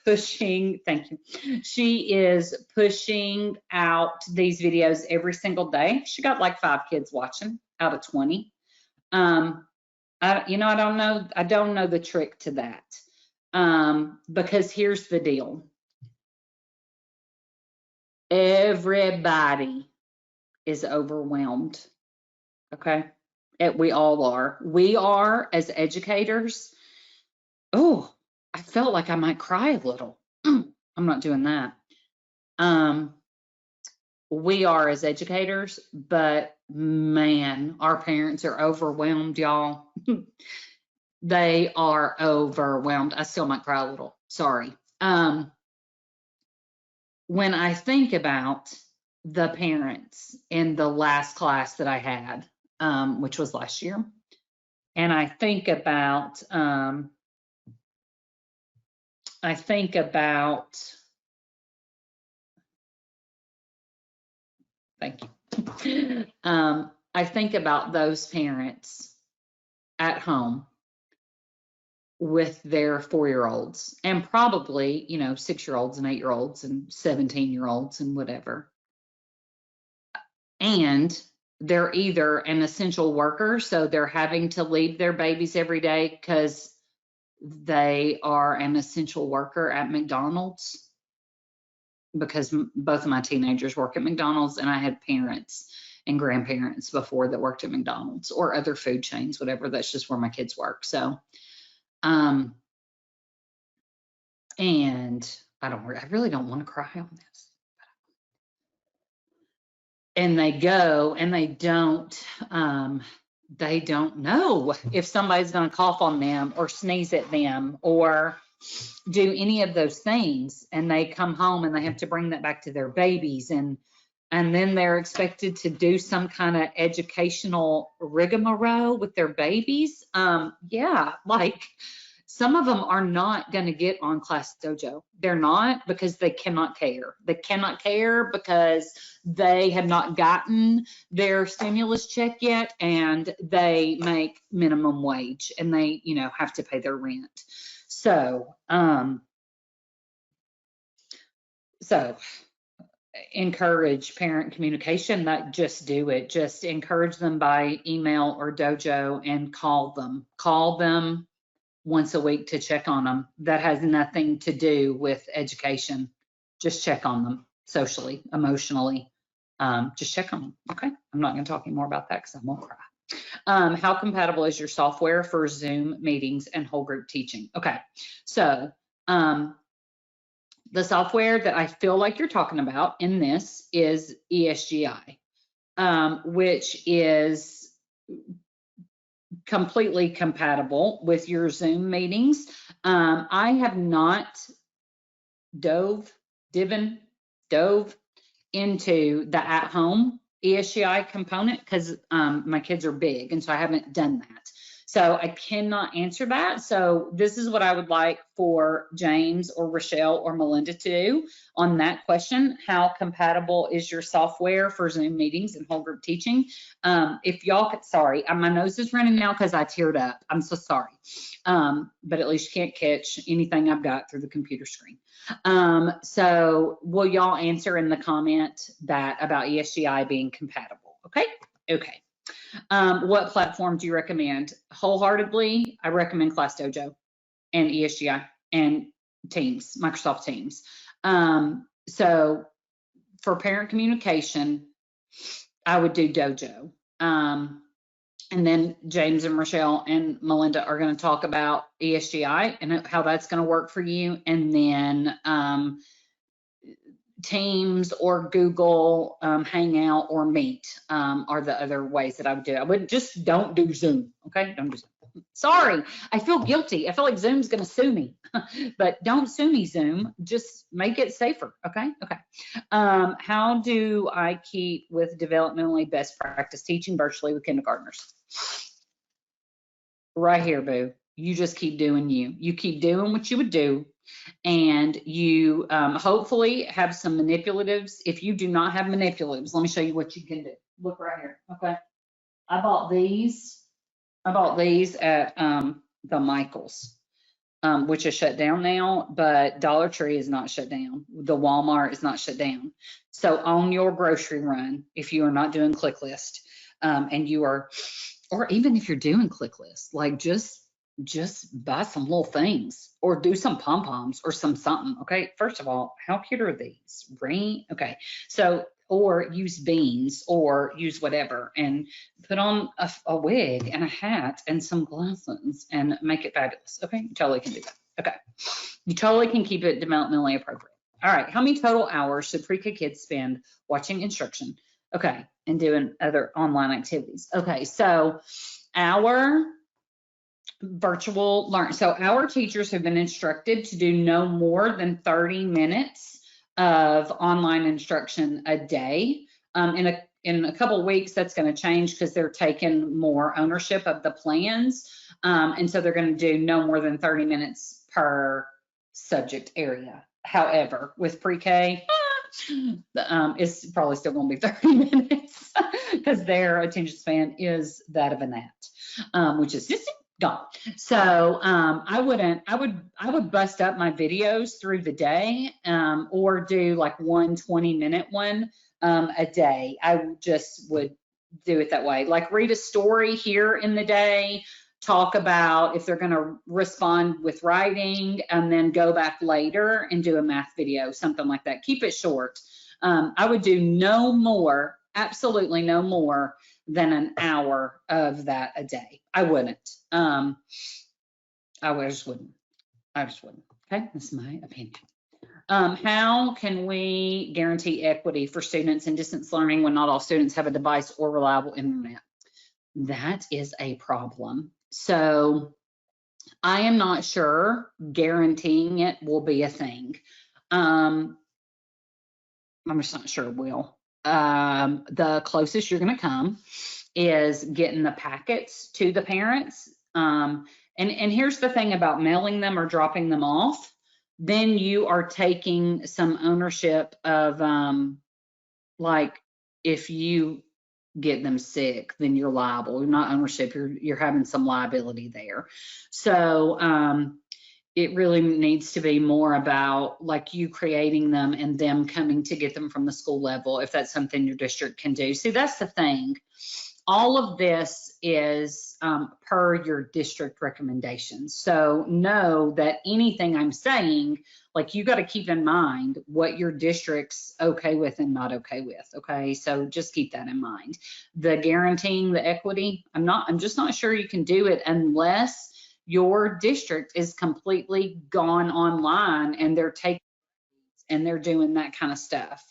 A: pushing, thank you. She is pushing out these videos every single day. She got like 5 kids watching out of 20. I don't know the trick to that. Because here's the deal. Everybody is overwhelmed, okay? We all are. We are, as educators. Oh, I felt like I might cry a little. I'm not doing that. We are as educators, but man, our parents are overwhelmed, y'all. They are overwhelmed. I still might cry a little. Sorry. When I think about the parents in the last class that I had, which was last year, and I think about thank you. I think about those parents at home with their 4-year-olds and probably, 6-year-olds and 8-year-olds and 17-year-olds and whatever. And they're either an essential worker, so they're having to leave their babies every day because they are an essential worker at McDonald's, because both of my teenagers work at McDonald's, and I had parents and grandparents before that worked at McDonald's or other food chains, whatever. That's just where my kids work. So, and I really don't want to cry on this. And they go and they don't know if somebody's going to cough on them or sneeze at them or do any of those things. And they come home and they have to bring that back to their babies. And then they're expected to do some kind of educational rigmarole with their babies. Yeah, like some of them are not going to get on Class Dojo. They're not, because they cannot care. They cannot care because they have not gotten their stimulus check yet, and they make minimum wage, and they, have to pay their rent. So, encourage parent communication, not just do it. Just encourage them by email or dojo and call them once a week to check on them. That has nothing to do with education. Just check on them socially, emotionally. Just check on them. Okay. I'm not going to talk any more about that because I won't cry. How compatible is your software for Zoom meetings and whole group teaching? Okay. So, the software that I feel like you're talking about in this is ESGI, which is completely compatible with your Zoom meetings. I have not dove into the at-home ESGI component because my kids are big, and so I haven't done that. So I cannot answer that. So this is what I would like for James or Rochelle or Melinda to do on that question. How compatible is your software for Zoom meetings and whole group teaching? If y'all could, sorry, my nose is running now because I teared up. I'm so sorry. But at least you can't catch anything I've got through the computer screen. So will y'all answer in the comment that about ESGI being compatible? Okay. Okay. What platform do you recommend? Wholeheartedly, I recommend Class Dojo and ESGI and Teams, Microsoft Teams. So for parent communication, I would do Dojo. And then James and Rochelle and Melinda are going to talk about ESGI and how that's going to work for you. And then Teams or Google Hangout or Meet are the other ways that I would do it. I wouldn't just don't do Zoom. Okay, don't do Zoom. Sorry, I feel guilty. I feel like Zoom's going to sue me, but don't sue me, Zoom. Just make it safer. Okay, okay. How do I keep with developmentally best practice teaching virtually with kindergartners? Right here, boo. You just keep doing you. You keep doing what you would do. And you hopefully have some manipulatives. If you do not have manipulatives, let me show you what you can do. Look right here, okay? I bought these at the Michaels, which is shut down now, but Dollar Tree is not shut down. The Walmart is not shut down. So on your grocery run, if you are not doing click list, and you are, or even if you're doing click list, like just buy some little things or do some pom-poms or something. Okay. First of all, how cute are these? Green. Okay. So, or use beans or use whatever and put on a wig and a hat and some glasses and make it fabulous. Okay. You totally can do that. Okay. You totally can keep it developmentally appropriate. All right. How many total hours should pre-K kids spend watching instruction? Okay. And doing other online activities. Okay. So our virtual learn. So our teachers have been instructed to do no more than 30 minutes of online instruction a day. In a couple of weeks, that's going to change because they're taking more ownership of the plans. And so they're going to do no more than 30 minutes per subject area. However, with pre-K, it's probably still going to be 30 minutes because their attention span is that of a gnat, which is just gone. So I would bust up my videos through the day, or do like one 20-minute one a day. I just would do it that way. Like read a story here in the day, talk about if they're going to respond with writing, and then go back later and do a math video, something like that. Keep it short. I would do no more, absolutely no more than an hour of that a day. I wouldn't. I just wouldn't. Okay, that's my opinion. How can we guarantee equity for students in distance learning when not all students have a device or reliable internet? That is a problem. So I am not sure guaranteeing it will be a thing. I'm just not sure it will. The closest you're going to come is getting the packets to the parents. And here's the thing about mailing them or dropping them off. Then you are taking some ownership of, like, if you get them sick, then you're liable. You're not ownership, you're having some liability there. So it really needs to be more about like you creating them and them coming to get them from the school level, if that's something your district can do. See, that's the thing. All of this is per your district recommendations. So know that anything I'm saying, like you got to keep in mind what your district's okay with and not okay with. Okay, so just keep that in mind. The guaranteeing the equity, I'm just not sure you can do it unless your district is completely gone online and they're taking and they're doing that kind of stuff.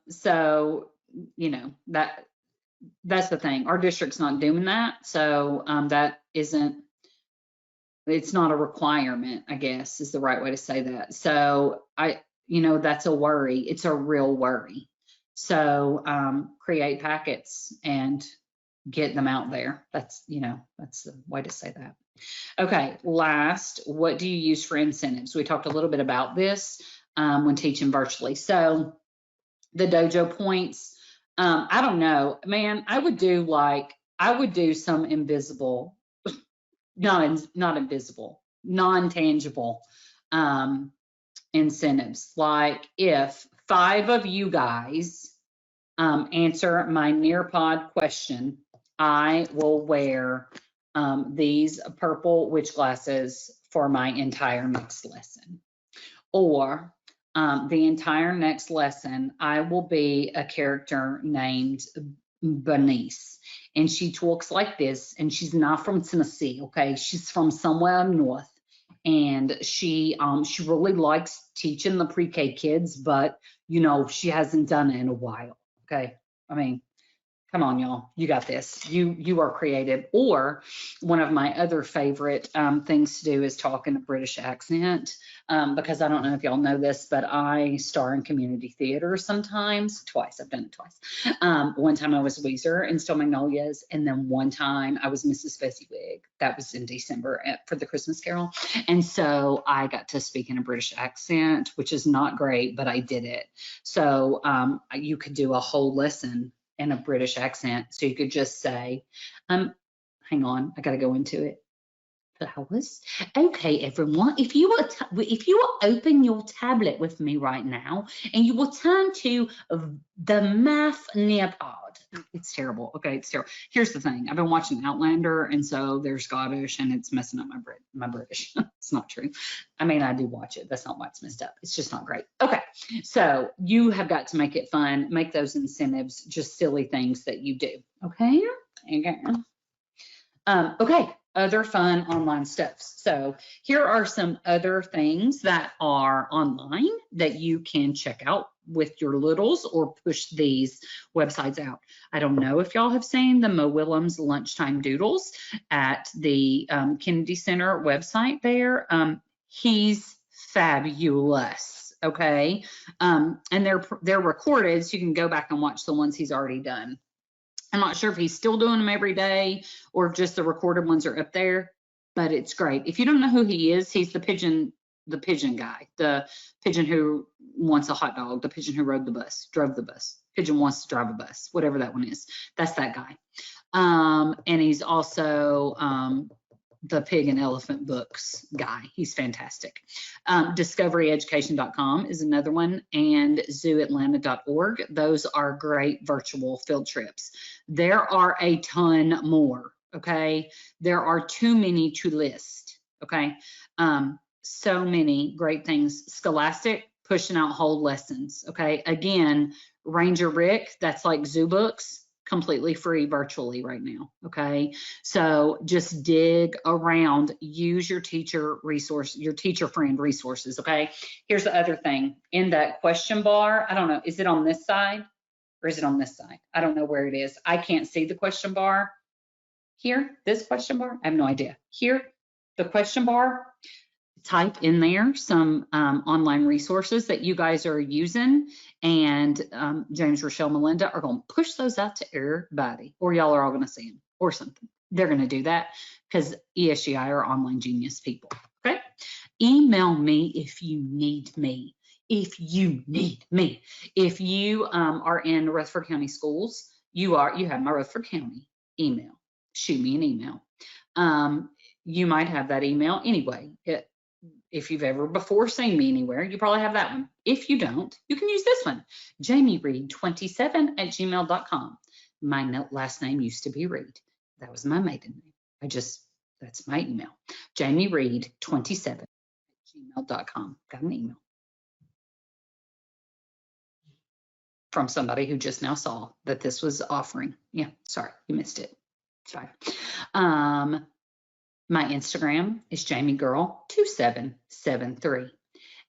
A: So, you know, that's the thing. Our district's not doing that. So that isn't, it's not a requirement, I guess is the right way to say that. So you know, that's a worry. It's a real worry. So create packets and get them out there. That's, you know, that's the way to say that. Okay, last, what do you use for incentives? We talked a little bit about this when teaching virtually. So the dojo points, I don't know, man, I would do some invisible, not invisible, non-tangible incentives. Like if 5 of you guys answer my Nearpod question, I will wear these purple witch glasses for my entire next lesson. Or the entire next lesson, I will be a character named Bernice. And she talks like this, and she's not from Tennessee, okay? She's from somewhere up north. And she really likes teaching the pre-K kids, but, you know, she hasn't done it in a while, okay? I mean, Come on, y'all. You got this. You are creative. Or one of my other favorite things to do is talk in a British accent, because I don't know if y'all know this, but I star in community theater sometimes. Twice. I've done it twice. One time I was Weezer in Still Magnolias, and then one time I was Mrs. Fezziwig. That was in December for the Christmas Carol. And so I got to speak in a British accent, which is not great, but I did it. So you could do a whole lesson in a British accent. So you could just say, hang on, I got to go into it. Okay, everyone, if you will open your tablet with me right now and you will turn to the math Nearpod. It's terrible. Okay, it's terrible. Here's the thing. I've been watching Outlander, and so they're Scottish, and it's messing up my British. It's not true. I mean, I do watch it. That's not why it's messed up. It's just not great. Okay, so you have got to make it fun. Make those incentives just silly things that you do. Okay? Okay. Other fun online stuff. So here are some other things that are online that you can check out with your littles or push these websites out. I don't know if y'all have seen the Mo Willems lunchtime doodles at the Kennedy Center website there. He's fabulous. Okay. And they're recorded, so you can go back and watch the ones he's already done. I'm not sure if he's still doing them every day or if just the recorded ones are up there, but it's great. If you don't know who he is, he's the pigeon guy, the pigeon who wants a hot dog, the pigeon who drove the bus, pigeon wants to drive a bus, whatever that one is. That's that guy. And he's also the pig and elephant books guy. He's fantastic. Discoveryeducation.com is another one, and zooatlanta.org. Those are great virtual field trips. There are a ton more, okay? There are too many to list, okay? So many great things. Scholastic, pushing out whole lessons, okay? Again, Ranger Rick, that's like Zoo Books, completely free virtually right now, okay? So just dig around, use your teacher friend resources, okay? Here's the other thing. In that question bar, I don't know, is it on this side or is it on this side? I don't know where it is. I can't see the question bar. Here, this question bar, I have no idea. Here, the question bar, type in there some online resources that you guys are using, and James, Rochelle, Melinda are going to push those out to everybody, or y'all are all going to see them or something. They're going to do that because ESGI are online genius people, okay? Email me if you need me. If you need me. If you are in Rutherford County schools, you have my Rutherford County email. Shoot me an email. You might have that email anyway. If you've ever before seen me anywhere, you probably have that one. If you don't, you can use this one, jamiereed27@gmail.com. My last name used to be Reed. That was my maiden name. That's my email, jamiereed27@gmail.com. Got an email from somebody who just now saw that this was offering. Yeah, sorry, you missed it. Sorry. My Instagram is JamieGirl2773.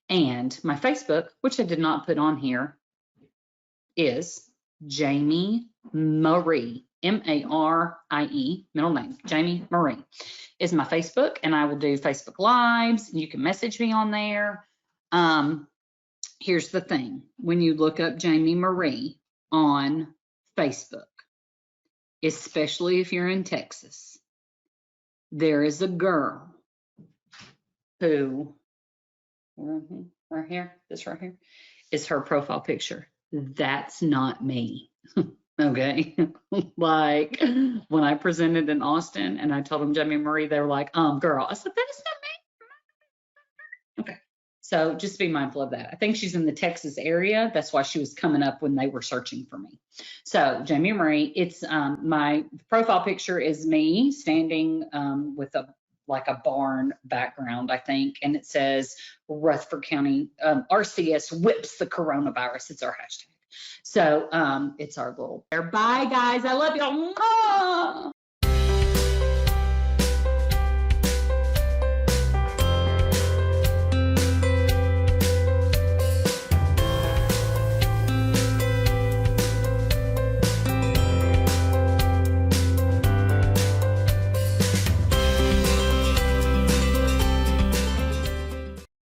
A: And my Facebook, which I did not put on here, is Jamie Marie, M-A-R-I-E, middle name, Jamie Marie is my Facebook, and I will do Facebook Lives, and you can message me on there. Here's the thing. When you look up Jamie Marie on Facebook, especially if you're in Texas, there is a girl who, right here, this right here, is her profile picture. That's not me, okay? Like, when I presented in Austin and I told them Jamie Marie, they were like, girl. I said, that is not me. Okay, so just be mindful of that. I think she's in the Texas area. That's why she was coming up when they were searching for me. So Jamie Marie, it's my profile picture is me standing with a barn background, I think, and it says Rutherford County RCS whips the coronavirus. It's our hashtag. So it's our little. Bye guys, I love y'all.